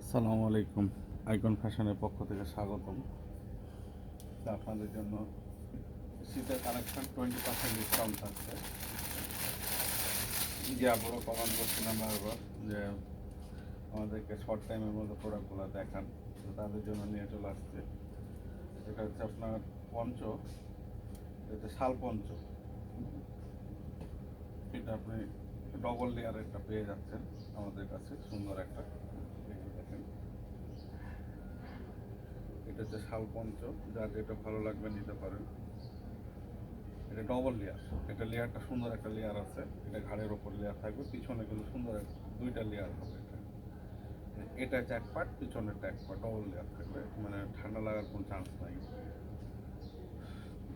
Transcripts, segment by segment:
আসসালামু আলাইকুম। আইকন ফ্যাশনের পক্ষ থেকে স্বাগতম। আপনাদের জন্য শীতের কালেকশন 20% ডিসকাউন্ট থাকছে। যে আপনারা কমেন্ট করছিলাম বারবার যে আমাদেরকে শর্ট টাইমের মধ্যে প্রোডাক্টগুলো দেখান, তো তাদের জন্য নিয়ে চলে আসছে। এটা হচ্ছে আপনার পঞ্চ, এটা শাল পঞ্চ। এটা আপনি ডবল লেয়ারেরটা পেয়ে যাচ্ছেন আমাদের কাছে, সুন্দর একটা দেখেন। এটা হচ্ছে শাল পঞ্চ, যার যেটা ভালো লাগবে নিতে পারেন। এটা ডবল লেয়ার, এটা লেয়ারটা সুন্দর একটা লেয়ার আছে, এটা ঘাড়ের ওপর লেয়ার থাকবে, পিছনে কিন্তু সুন্দর দুইটা লেয়ার হবে। এটা হচ্ছে এক পার্ট, পিছনেরটা এক পার্ট, ডবল লেয়ার থাকবে, মানে ঠান্ডা লাগার কোনো চান্স নাই।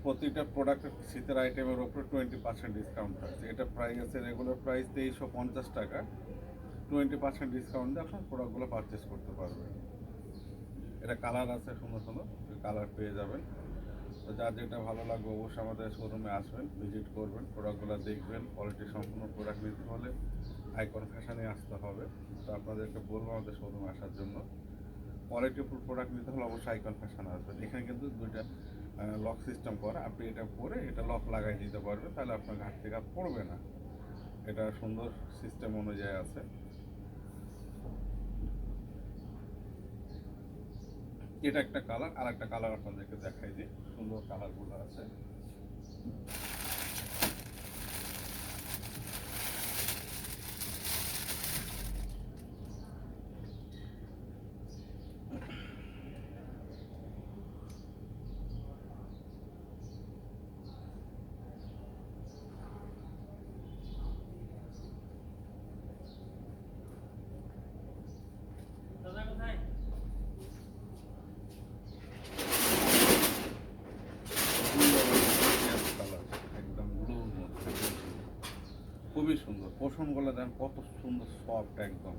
প্রতিটা প্রোডাক্টের শীতের আইটেমের ওপরে 20% ডিসকাউন্ট আছে। এটা প্রাইস আছে, রেগুলার প্রাইস 2350 টাকা। 20% ডিসকাউন্ট দিয়ে আপনার প্রোডাক্টগুলো পারচেস করতে পারবেন। এটা কালার আছে, সুন্দর সুন্দর কালার পেয়ে যাবেন। তো যার যেটা ভালো লাগবে অবশ্যই আমাদের শোরুমে আসবেন, ভিজিট করবেন, প্রোডাক্টগুলো দেখবেন। কোয়ালিটি সম্পূর্ণ প্রোডাক্ট নিতে হলে আইকন ফ্যাশনে আসতে হবে। তো আপনাদেরকে বলবো আমাদের শোরুমে আসার জন্য। কোয়ালিটিফুল প্রোডাক্ট নিতে হলে অবশ্যই আইকন ফ্যাশনে আসবেন। এখানে কিন্তু দুইটা লক সিস্টেম করা, আপনি এটা পরে এটা লক লাগাই দিতে পারবেন, তাহলে আপনার ঘাট থেকে আর পড়বে না। এটা সুন্দর সিস্টেম অনুযায়ী আছে। এটা একটা কালার, আর একটা কালার আপনাদেরকে দেখাই দিই, সুন্দর কালারগুলো আছে। একদম ব্লুর মধ্যে খুবই সুন্দর। পোষণগুলো দেন কত সুন্দর, সফট একদম।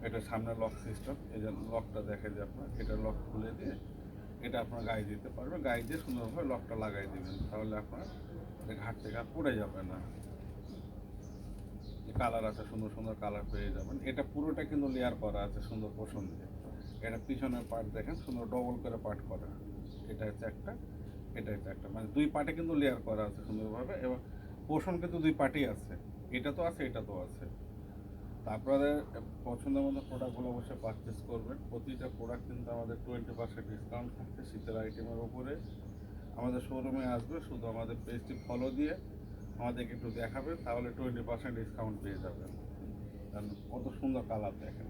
এটা সামনে লক সিস্টেম, এই যে লকটা দেখে যে আপনার, এটা লক খুলে দিয়ে এটা আপনার গায়ে দিতে পারবে, গায়ে দিয়ে সুন্দরভাবে লকটা লাগাই দিবেন, তাহলে আপনার ঘাট থেকে আর পড়ে যাবে না। কালার আছে, সুন্দর সুন্দর কালার পেয়ে যাবেন। এটা পুরোটা কিন্তু লেয়ার করা আছে সুন্দর পোষণ দিয়ে। এটা পিছনের পার্ট দেখেন, সুন্দর ডবল করে পার্ট করা। এটা হচ্ছে একটা, এটা হচ্ছে একটা, মানে দুই পার্টে কিন্তু লেয়ার করা আছে সুন্দরভাবে, এবং পোষণ কিন্তু দুই পার্টই আছে। এটা তো আছে, এটা তো আছে। তা আপনাদের পছন্দের মতো প্রোডাক্টগুলো অবশ্যই পারচেস করবেন। প্রতিটা প্রোডাক্ট কিন্তু আমাদের 20% ডিসকাউন্ট থাকছে শীতের আইটেমের উপরে। আমাদের শোরুমে আসবে, শুধু আমাদের পেজটি ফলো দিয়ে আমাদেরকে একটু দেখাবেন, তাহলে 20% ডিসকাউন্ট পেয়ে যাবেন। কারণ কত সুন্দর কালার দেখেন।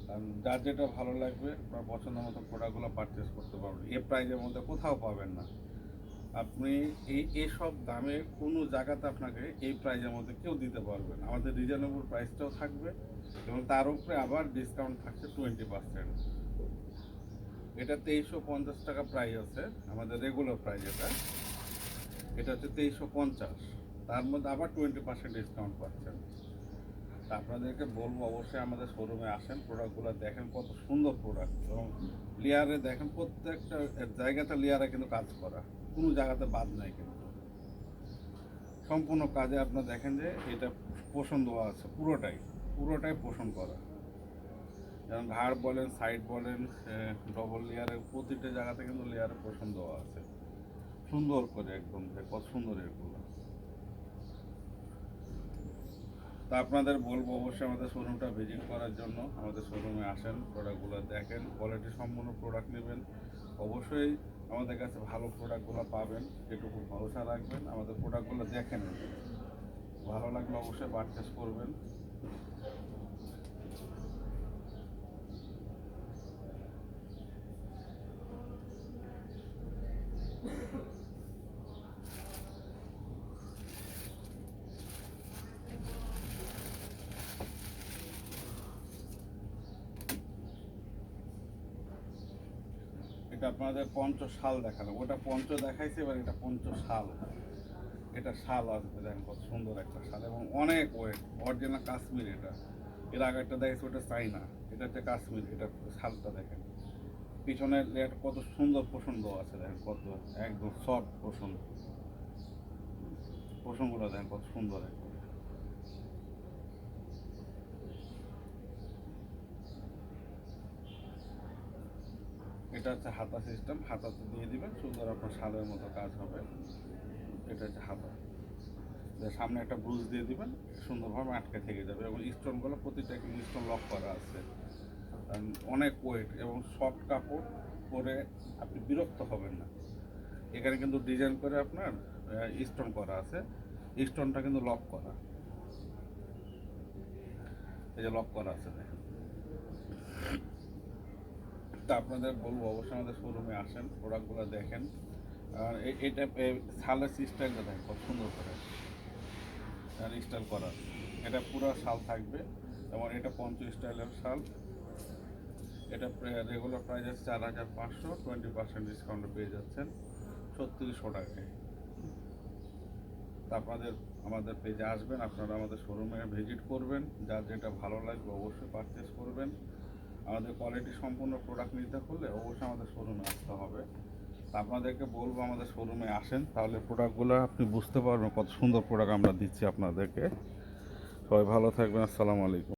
কারণ যার যেটা ভালো লাগবে আপনার পছন্দের মতো প্রোডাক্টগুলো পারচেস করতে পারবেন। এ প্রাইজের মধ্যে কোথাও পাবেন না। আপনি এইসব দামে কোনো জায়গাতে আপনাকে এই প্রাইজের মধ্যে কেউ দিতে পারবে না। আমাদের রিজনেবল প্রাইসটাও থাকবে, এবং তার উপরে আবার ডিসকাউন্ট থাকছে 20%। এটা 2350 টাকা প্রাইস আছে আমাদের রেগুলার প্রাইস। এটা হচ্ছে 2350, তার মধ্যে আবার 20% ডিসকাউন্ট পাচ্ছেন। তা আপনাদেরকে বলবো অবশ্যই আমাদের শোরুমে আসেন, প্রোডাক্টগুলো দেখেন, কত সুন্দর প্রোডাক্ট, এবং লেয়ারে দেখেন প্রত্যেকটা জায়গাতে লেয়ারে কিন্তু কাজ করা, কোনো জায়গাতে বাদ নাই কিন্তু। সম্পূর্ণ কাজে আপনার দেখেন যে এটা পোষণ দেওয়া আছে, পুরোটাই পুরোটাই পোষণ করা। যেমন ঘাড় বলেন, সাইড বলেন, ডবল লেয়ারের প্রতিটা জায়গাতে কিন্তু লেয়ারে পোষণ দেওয়া আছে সুন্দর করে একদম। কত সুন্দর এগুলো। তা আপনাদের বলবো অবশ্যই আমাদের শোরুমটা ভিজিট করার জন্য। আমাদের শোরুমে আসেন, প্রোডাক্টগুলো দেখেন, কোয়ালিটি সম্পূর্ণ প্রোডাক্ট নেবেন। অবশ্যই আমাদের কাছে ভালো প্রোডাক্টগুলো পাবেন, এটুকু ভরসা রাখবেন। আমাদের প্রোডাক্টগুলো দেখেন, ভালো লাগলে অবশ্যই পারচেস করবেন। এটা আপনাদের পঞ্চ শাল দেখানো, ওটা পঞ্চ দেখাইছে, এবার এটা পঞ্চ শাল। এটা শাল আসবে, দেখেন কত সুন্দর একটা শাল, এবং অনেক ওয়েট, অরিজিনাল কাশ্মীর। এটা এর আগে একটা দেখেছি, ওটা চাইনা, এটা হচ্ছে কাশ্মীর। এটা শালটা দেখেন, পিছনের লেয়ার কত সুন্দর পোষণ দেওয়া আছে, দেখেন কত একদম সফট পোষণ। পোষণগুলো দেখেন কত সুন্দর একদম। এটা হচ্ছে হাতা সিস্টেম, হাতাতে দিয়ে দিবেন, সুন্দর আপনার শালের মতো কাজ হবে। এটা হচ্ছে হাতা, সামনে একটা ব্রুজ দিয়ে দিবেন, সুন্দরভাবে আটকে থেকে যাবে। এবং স্টোনগুলো প্রতিটা কিন্তু স্টোন লক করা আছে, কারণ অনেক ওয়েট এবং সফট কাপড় পরে আপনি বিরক্ত হবেন না। এখানে কিন্তু ডিজাইন করে আপনার স্টোন করা আছে, স্টোনটা কিন্তু লক করা, এই যে লক করা আছে দেখেন। তা আপনাদের বলবো অবশ্যই আমাদের শোরুমে আসেন, প্রোডাক্টগুলো দেখেন। আর এটা শালের সিস্টেমটা দেখেন কত সুন্দর করে স্টাইল করা, এটা পুরো শাল থাকবে। এবং এটা পঞ্চ স্টাইলের শাল, এটা রেগুলার প্রাইস আছে 4500, 20% ডিসকাউন্টে পেয়ে যাচ্ছেন 3600 টাকায়। তা আপনাদের আমাদের পেজে আসবেন, আপনারা আমাদের শোরুমে ভিজিট করবেন, যার যেটা ভালো লাগবে অবশ্যই পারচেস করবেন। আমাদের কোয়ালিটি সম্পূর্ণ প্রোডাক্ট নিতে হলে অবশ্যই আমাদের শোরুমে আসতে হবে। তা আপনাদেরকে বলবো আমাদের শোরুমে আসেন, তাহলে প্রোডাক্টগুলো আপনি বুঝতে পারবেন কত সুন্দর প্রোডাক্ট আমরা দিচ্ছি আপনাদেরকে। সবাই ভালো থাকবেন, আসসালামু আলাইকুম।